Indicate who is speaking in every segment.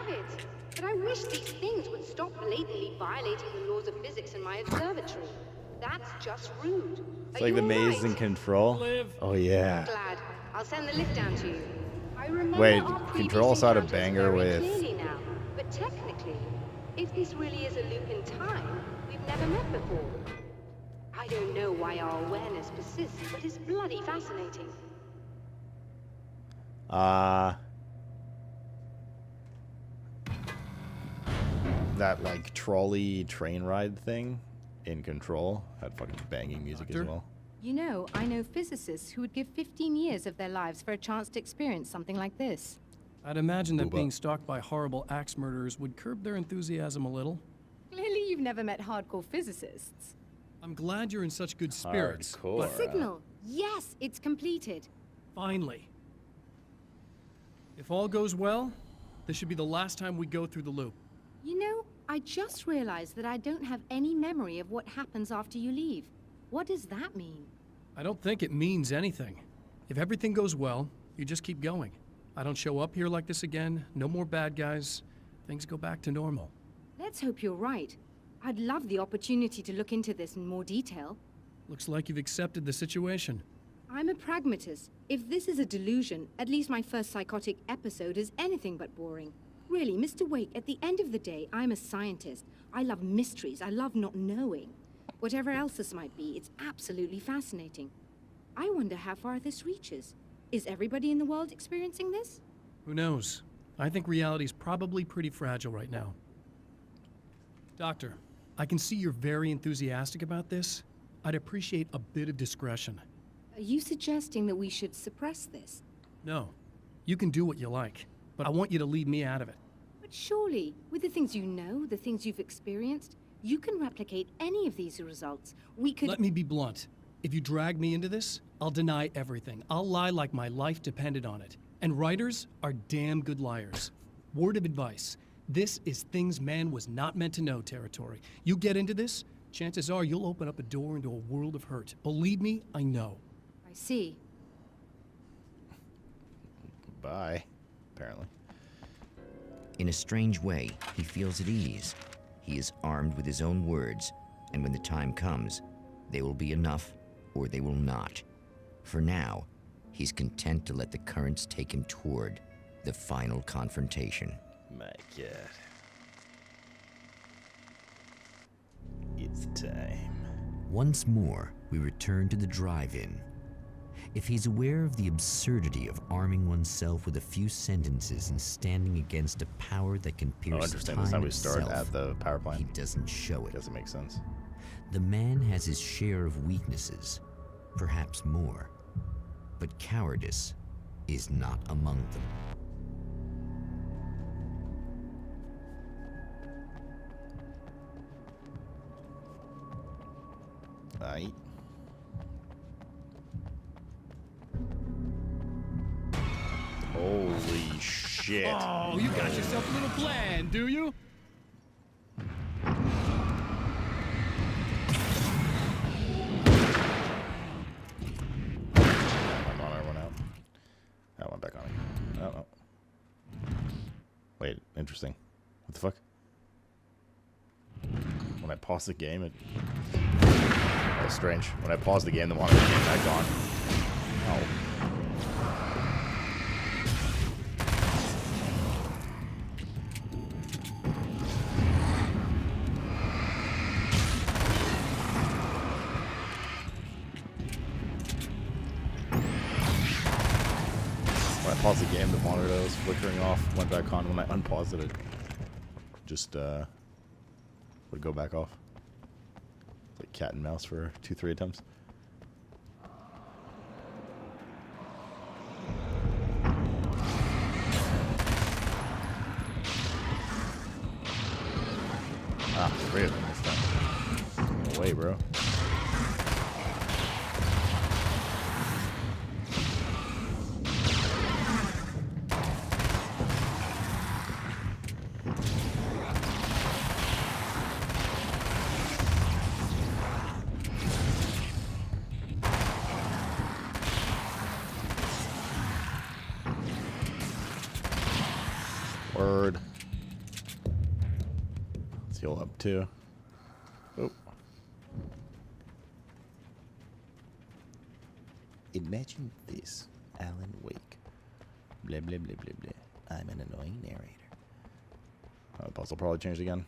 Speaker 1: have it. But I wish these things would stop blatantly violating the laws of physics in my observatory. That's just rude.
Speaker 2: It's like the maze in Control.
Speaker 3: Liv.
Speaker 2: Oh yeah.
Speaker 1: Glad. I'll send the lift down to you. I remember
Speaker 2: Wait,
Speaker 1: our previous
Speaker 2: Control also had a
Speaker 1: encounters
Speaker 2: banger
Speaker 1: very
Speaker 2: with-
Speaker 1: clearly now. But technically, if this really is a loop in time, we've never met before. I don't know why our awareness persists, but it's bloody fascinating.
Speaker 2: That like trolley train ride thing in Control had fucking banging music as well.
Speaker 4: You know, I know physicists who would give 15 years of their lives for a chance to experience something like this.
Speaker 3: I'd imagine that
Speaker 2: Booba.
Speaker 3: being stalked by horrible axe murderers would curb their enthusiasm a little.
Speaker 4: Clearly you've never met hardcore physicists.
Speaker 3: I'm glad you're in such good spirits.
Speaker 2: Hardcore.
Speaker 3: But
Speaker 4: Signal! Yes, it's completed.
Speaker 3: finally. If all goes well, this should be the last time we go through the loop.
Speaker 4: You know, I just realized that I don't have any memory of what happens after you leave. What does that mean?
Speaker 3: I don't think it means anything. If everything goes well, you just keep going. I don't show up here like this again, no more bad guys. Things go back to normal.
Speaker 4: Let's hope you're right. I'd love the opportunity to look into this in more detail.
Speaker 3: Looks like you've accepted the situation.
Speaker 4: I'm a pragmatist. If this is a delusion, at least my first psychotic episode is anything but boring. Really, Mr. Wake, at the end of the day, I'm a scientist. I love mysteries. I love not knowing. Whatever else this might be, it's absolutely fascinating. I wonder how far this reaches. Is everybody in the world experiencing this?
Speaker 3: Who knows? I think reality's probably pretty fragile right now. Doctor, I can see you're very enthusiastic about this. I'd appreciate a bit of discretion.
Speaker 4: Are you suggesting that we should suppress this?
Speaker 3: No, you can do what you like, but I want you to leave me out of it.
Speaker 4: But surely, with the things you know, the things you've experienced, you can replicate any of these results. We could—
Speaker 3: Let me be blunt. If you drag me into this, I'll deny everything. I'll lie like my life depended on it. And writers are damn good liars. Word of advice. This is things man was not meant to know territory. You get into this, chances are you'll open up a door into a world of hurt. Believe me, I know.
Speaker 4: I see.
Speaker 2: Bye, apparently.
Speaker 5: In a strange way, he feels at ease. He is armed with his own words, and when the time comes, they will be enough or they will not. For now, he's content to let the currents take him toward the final confrontation.
Speaker 2: My God. It's time.
Speaker 5: Once more, we return to the drive-in. If he's aware of the absurdity of arming oneself with a few sentences and standing against a power that can
Speaker 2: Oh,
Speaker 5: pierce
Speaker 2: interesting. That's how
Speaker 5: time
Speaker 2: we start
Speaker 5: itself,
Speaker 2: at the power plant.
Speaker 5: he doesn't show it.
Speaker 2: Doesn't make sense.
Speaker 5: The man has his share of weaknesses, perhaps more, but cowardice is not among them.
Speaker 2: Aight. Holy shit.
Speaker 3: Oh, you got yourself a little plan, do you?
Speaker 2: My monitor went out. That went back on again. Oh, oh. Wait, interesting. What the fuck? When I pause the game, that's strange. When I pause the game, the monitor came back on. Oh. When I paused the game, the monitor that was flickering off went back on. When I unpaused it, it just would go back off. It's like cat and mouse for 2-3 attempts. Ah, 3 of them this time. No way, bro. Word. heal up too. Oh. Imagine this, Alan Wake. Blah, blah, blah, blah, blah. I'm an annoying narrator. The puzzle probably changed again.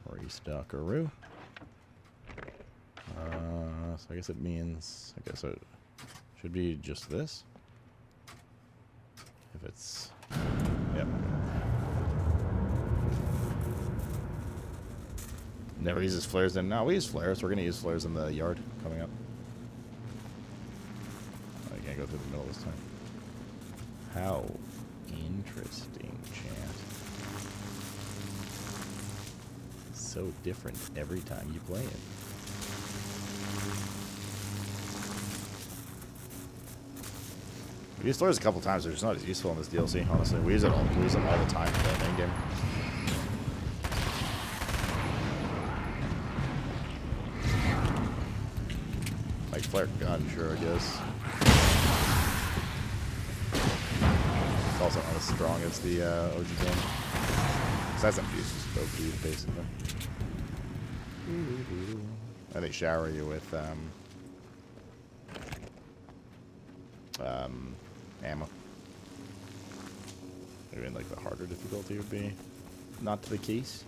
Speaker 2: Restockaroo. So I guess it means, I guess it should be just this. If it's, yep. Never uses flares then. No, we use flares. We're going to use flares in the yard coming up. Oh, you can't go through the middle this time. How interesting, chat. So different every time you play it. We used flares a couple times. They're just not as useful in this DLC, honestly. We use them all the time for the main game. Like flare gun, sure, I guess. It's also not as strong as the OG game. Besides, I'm used to OG, basically. And they shower you with ammo. Maybe in like the harder difficulty would be not the case.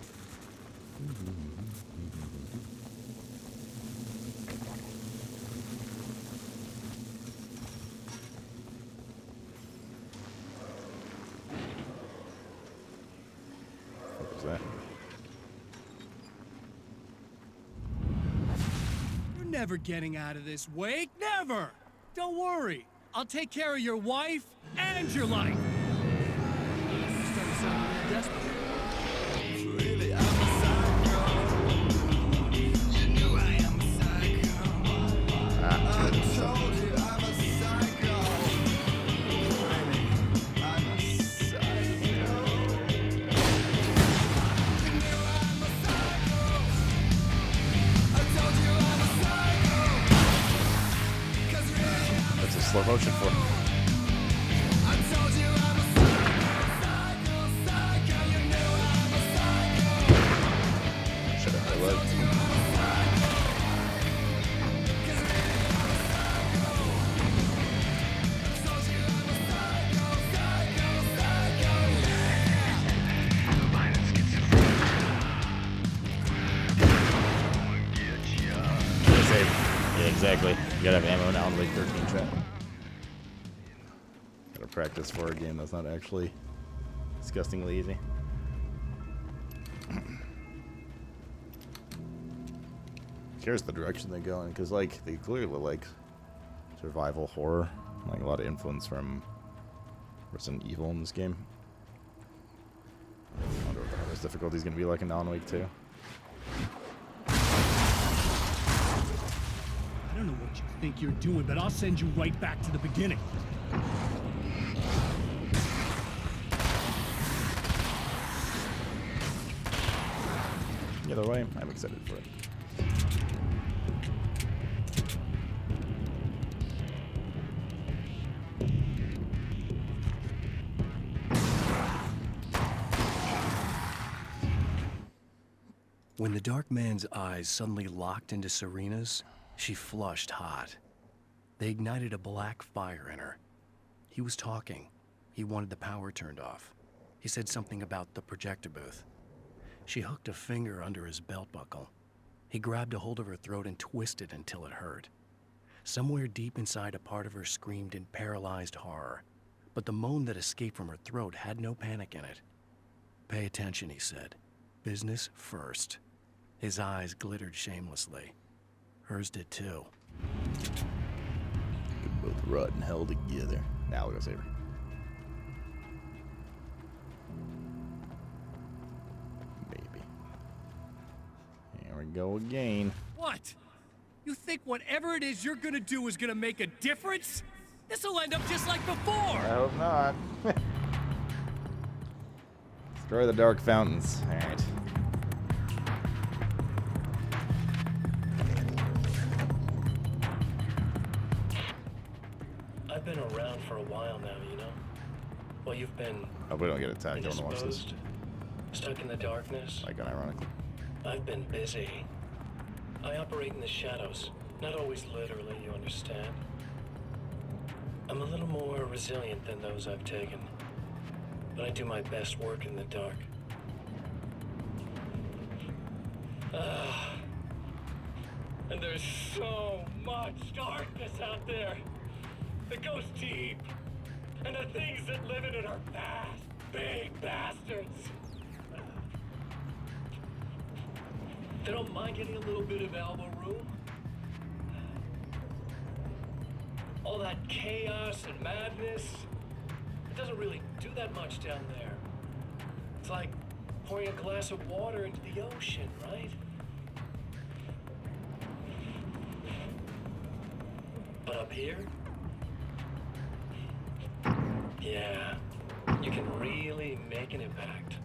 Speaker 2: What was that?
Speaker 3: You're never getting out of this, Wake. Never! Don't worry. I'll take care of your wife and your life. You're starting to sound a little desperate.
Speaker 6: Really, I'm a psycho. You know I am a psycho. I told you I'm a psycho. Really, I'm a psycho. You know I'm a psycho. I told you I'm a psycho. 'Cause really,
Speaker 2: That's a slow motion for.
Speaker 6: I told you I'm a psycho, psycho. You know I'm a psycho.
Speaker 2: Should have highlighted. Yeah, exactly. You gotta have ammo now in Lake 13 chat. Gotta practice for a game that's not actually disgustingly easy. Here's the direction they go in, because like they clearly like survival horror, like a lot of influence from Resident Evil in this game. I wonder what the hardest difficulty is gonna be like in Alan Wake 2.
Speaker 3: I don't know what you think you're doing, but I'll send you right back to the beginning.
Speaker 2: Either way, I'm excited for it.
Speaker 3: When the Dark Man's eyes suddenly locked into Serena's, she flushed hot. They ignited a black fire in her. He was talking. He wanted the power turned off. He said something about the projector booth. She hooked a finger under his belt buckle. He grabbed a hold of her throat and twisted until it hurt. Somewhere deep inside, a part of her screamed in paralyzed horror, but the moan that escaped from her throat had no panic in it. "Pay attention," he said. "Business first." His eyes glittered shamelessly. Hers did too.
Speaker 2: Could both rot in hell together. Now we're gonna save her. Maybe. Here we go again.
Speaker 3: What? You think whatever it is you're gonna do is gonna make a difference? This'll end up just like before!
Speaker 2: I hope not. Destroy the dark fountains. Alright.
Speaker 7: I've been around for a while now, you know? Well, you've been
Speaker 2: Oh, we don't get attacked. I want to watch this.
Speaker 7: indisposed, stuck in the darkness.
Speaker 2: Like, unironically.
Speaker 7: I've been busy. I operate in the shadows. Not always literally, you understand? I'm a little more resilient than those I've taken. But I do my best work in the dark. And there's so much darkness out there that goes deep. And the things that live in it are fast, big bastards. They don't mind getting a little bit of elbow room. All that chaos and madness, it doesn't really do that much down there. It's like pouring a glass of water into the ocean, right? But up here, yeah, you can really make an impact.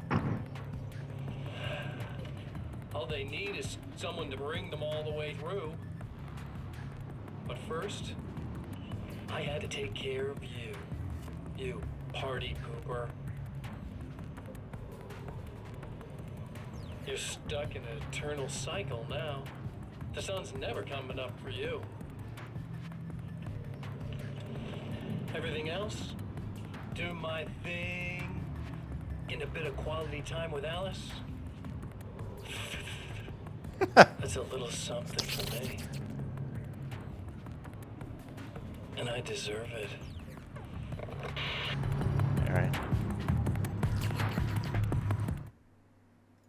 Speaker 7: All they need is someone to bring them all the way through. But first, I had to take care of you. You party pooper. You're stuck in an eternal cycle now. The sun's never coming up for you. Everything else? Do my thing. Get a bit of quality time with Alice. That's a little something for me. And I deserve it.
Speaker 2: Alright.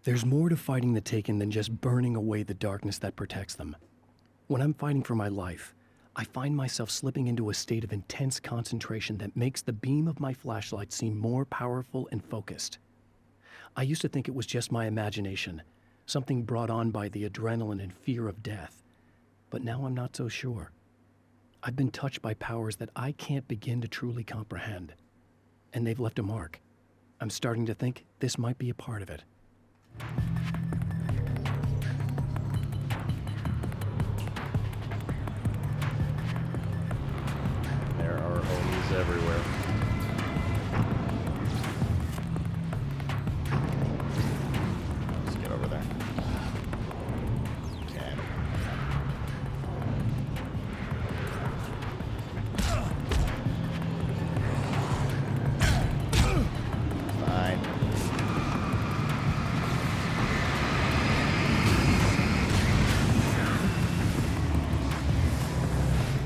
Speaker 3: There's more to fighting the Taken than just burning away the darkness that protects them. When I'm fighting for my life, I find myself slipping into a state of intense concentration that makes the beam of my flashlight seem more powerful and focused. I used to think it was just my imagination, something brought on by the adrenaline and fear of death. But now I'm not so sure. I've been touched by powers that I can't begin to truly comprehend. And they've left a mark. I'm starting to think this might be a part of it.
Speaker 2: There are homies everywhere. Let's get over there. Okay. Fine.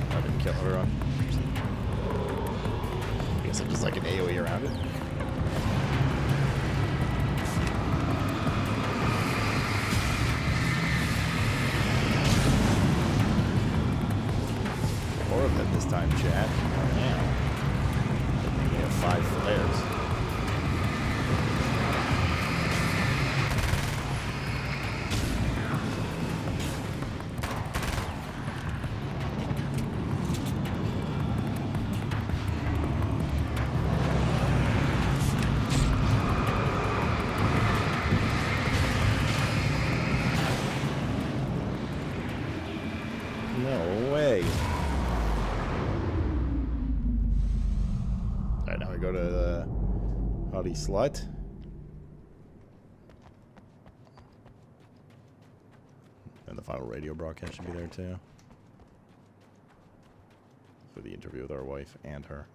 Speaker 2: I didn't kill her on. I guess I'm just like an AoE around it. More of them this time, Chad. Oh, yeah. We have 5 flares. No way. Alright, now we go to the Howdy Slut. And the final radio broadcast should be there too. For the interview with our wife and her.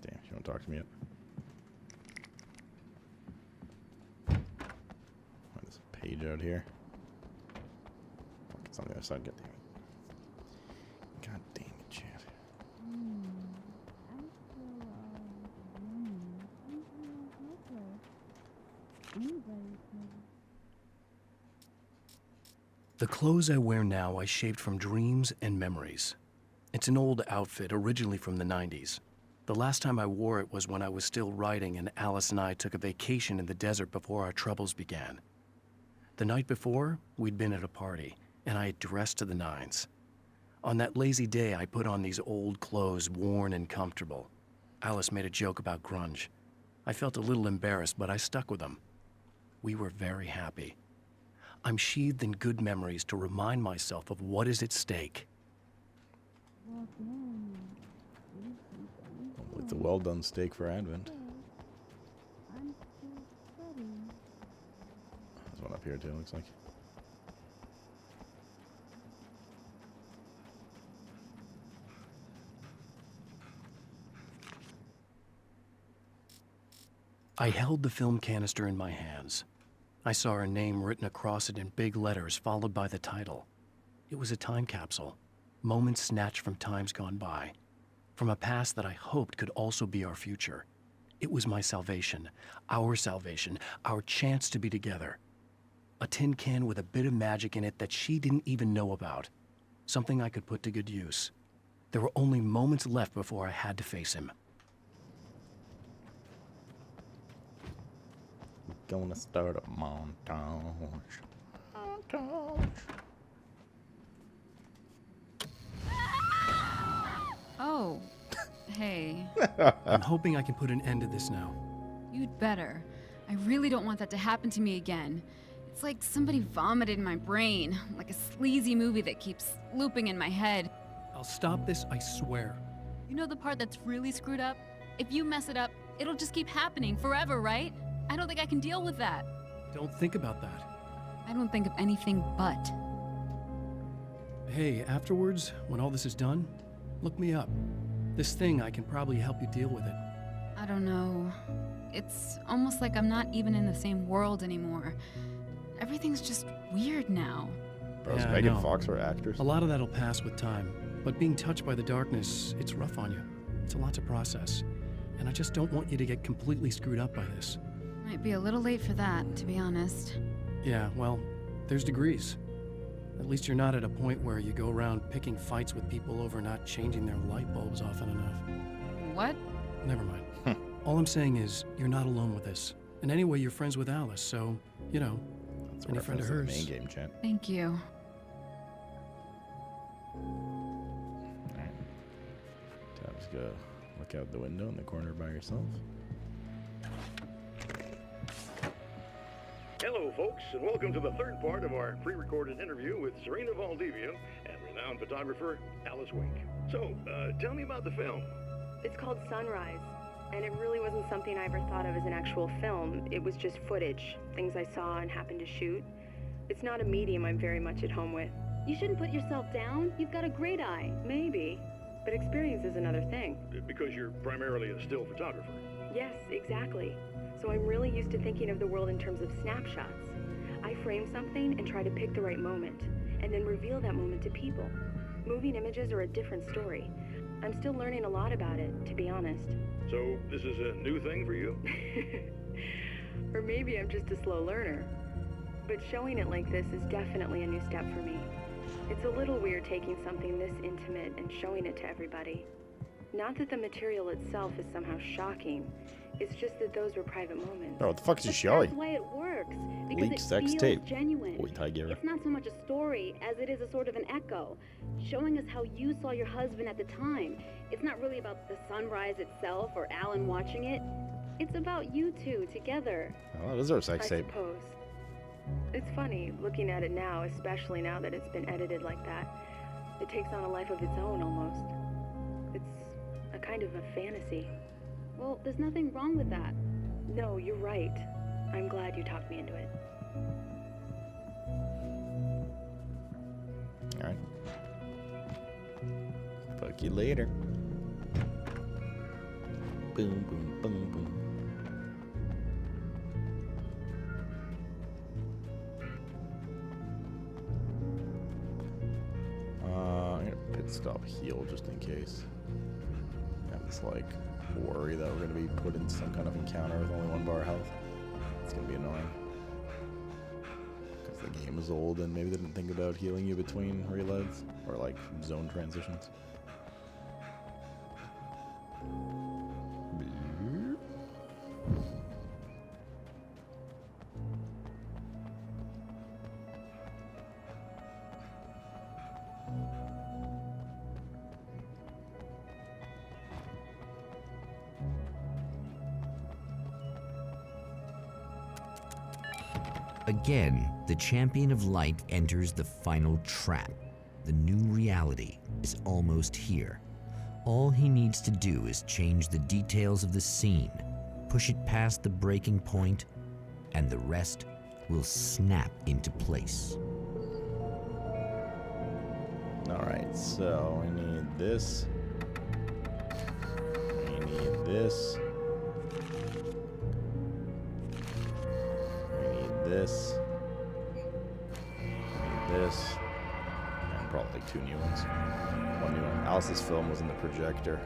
Speaker 2: Damn, she don't talk to me yet. Oh, there's a page out here. It's on the other side. God damn it. God damn it, Chad.
Speaker 3: The clothes I wear now I shaped from dreams and memories. It's an old outfit, originally from the 90s. The last time I wore it was when I was still writing and Alice and I took a vacation in the desert before our troubles began. The night before, we'd been at a party, and I had dressed to the nines. On that lazy day, I put on these old clothes, worn and comfortable. Alice made a joke about grunge. I felt a little embarrassed, but I stuck with them. We were very happy. I'm sheathed in good memories to remind myself of what is at stake.
Speaker 2: It's a well-done steak for Advent. There's one up here too, looks like.
Speaker 3: I held the film canister in my hands. I saw her name written across it in big letters, followed by the title. It was a time capsule, moments snatched from times gone by, from a past that I hoped could also be our future. It was my salvation, our chance to be together. A tin can with a bit of magic in it that she didn't even know about, something I could put to good use. There were only moments left before I had to face him.
Speaker 2: Gonna start a montage.
Speaker 8: Oh, hey.
Speaker 3: I'm hoping I can put an end to this now.
Speaker 8: You'd better. I really don't want that to happen to me again. It's like somebody vomited in my brain, like a sleazy movie that keeps looping in my head.
Speaker 3: I'll stop this, I swear.
Speaker 8: You know the part that's really screwed up? If you mess it up, it'll just keep happening forever, right? I don't think I can deal with that.
Speaker 3: Don't think about that.
Speaker 8: I don't think of anything but.
Speaker 3: Hey, afterwards, when all this is done, look me up. This thing, I can probably help you deal with it.
Speaker 8: I don't know. It's almost like I'm not even in the same world anymore. Everything's just weird now.
Speaker 2: Bro, is
Speaker 3: Yeah, I
Speaker 2: Megan
Speaker 3: know.
Speaker 2: Fox our actress?
Speaker 3: A lot of that'll pass with time, but being touched by the darkness, it's rough on you. It's a lot to process, and I just don't want you to get completely screwed up by this.
Speaker 8: Might be a little late for that, to be honest.
Speaker 3: Yeah, well, there's degrees. At least you're not at a point where you go around picking fights with people over not changing their light bulbs often enough.
Speaker 8: What?
Speaker 3: Never mind. All I'm saying is, you're not alone with this. And anyway, you're friends with Alice, so, you know,
Speaker 2: That's a
Speaker 3: any friend of
Speaker 2: reference to the
Speaker 3: hers.
Speaker 2: main game, chat.
Speaker 8: Thank you.
Speaker 2: Alright. Just go look out the window in the corner by yourself.
Speaker 9: Hello, folks, and welcome to the third part of our pre-recorded interview with Serena Valdivia and renowned photographer Alice Wink. So, tell me about the film.
Speaker 10: It's called Sunrise, and it really wasn't something I ever thought of as an actual film. It was just footage, things I saw and happened to shoot. It's not a medium I'm very much at home with.
Speaker 11: You shouldn't put yourself down. You've got a great eye.
Speaker 10: Maybe, but experience is another thing.
Speaker 9: Because you're primarily a still photographer.
Speaker 10: Yes, exactly. So I'm really used to thinking of the world in terms of snapshots. I frame something and try to pick the right moment, and then reveal that moment to people. Moving images are a different story. I'm still learning a lot about it, to be honest.
Speaker 9: So, this is a new thing for you?
Speaker 10: Or maybe I'm just a slow learner. But showing it like this is definitely a new step for me. It's a little weird taking something this intimate and showing it to everybody. Not that the material itself is somehow shocking. It's just that those were private moments.
Speaker 2: Bro, what the fuck is he
Speaker 11: But
Speaker 2: showing?
Speaker 11: that's the way it works. Because
Speaker 2: Leaked
Speaker 11: it
Speaker 2: sex
Speaker 11: feels
Speaker 2: tape.
Speaker 11: genuine.
Speaker 2: Oi, Tiger.
Speaker 11: It's not so much a story as it is a sort of an echo, showing us how you saw your husband at the time. It's not really about the sunrise itself or Alan watching it. It's about you two together.
Speaker 2: Oh, those are
Speaker 10: I
Speaker 2: sex tape.
Speaker 10: suppose. It's funny, looking at it now, especially now that it's been edited like that. It takes on a life of its own, almost. It's a kind of a fantasy.
Speaker 11: Well, there's nothing wrong with that.
Speaker 10: No, you're right. I'm glad you talked me into it.
Speaker 2: Alright. Fuck you later. Boom, boom, boom, boom. I'm gonna pit stop heal just in case. I have this like worry that we're gonna be put in some kind of encounter with only 1 bar health. It's gonna be annoying. Because the game is old and maybe they didn't think about healing you between reloads or like zone transitions.
Speaker 5: Again, the champion of light enters the final trap. The new reality is almost here. All he needs to do is change the details of the scene, push it past the breaking point, and the rest will snap into place.
Speaker 2: All right, so we need this. We need this. We need this. We need this. And probably 2 new ones. 1 new one. Alice's film was in the projector.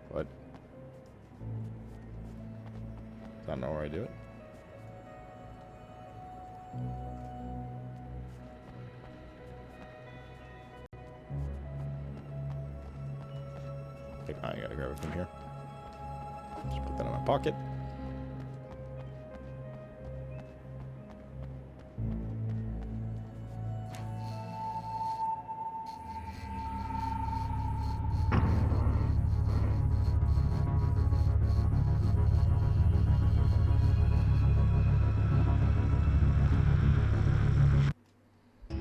Speaker 2: What? Is that not where I do it? I gotta grab it from here. Just put that in my pocket.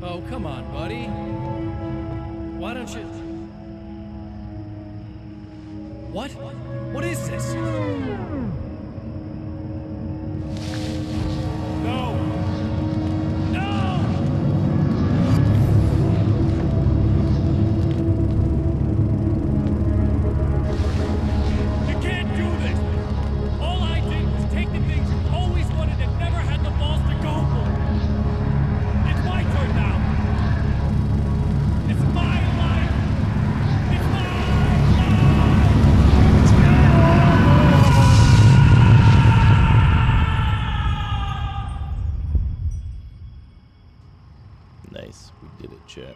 Speaker 3: Oh, come on, buddy. Why don't you... What? What is this? No! No! You can't do this! All I did was take the things you always wanted and never had the balls to go for. It's my turn now. It's my life. It's my life.
Speaker 2: Nice, we did it, chat.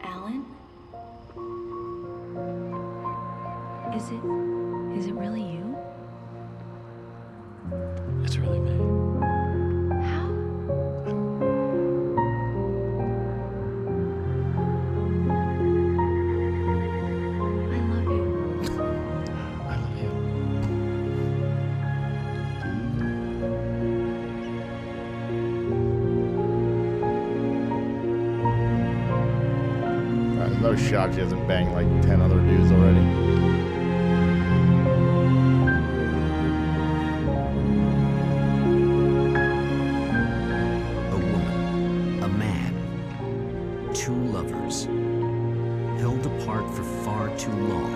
Speaker 12: Alan? Is it really you?
Speaker 7: It's really me.
Speaker 12: How? I love you.
Speaker 7: I love you.
Speaker 2: There's no shot she hasn't banged like 10 other dudes already.
Speaker 5: A woman, a man, 2 lovers, held apart for far too long,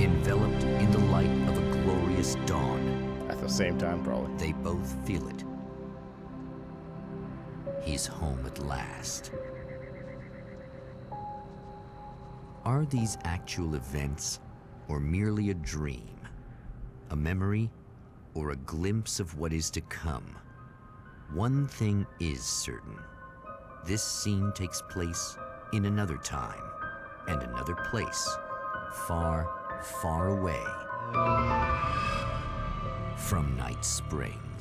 Speaker 5: enveloped in the light of a glorious dawn.
Speaker 2: At the same time, probably.
Speaker 5: They both feel it. He's home at last. Are these actual events, or merely a dream? A memory, or a glimpse of what is to come? One thing is certain. This scene takes place in another time, and another place, far, far away from Night Springs.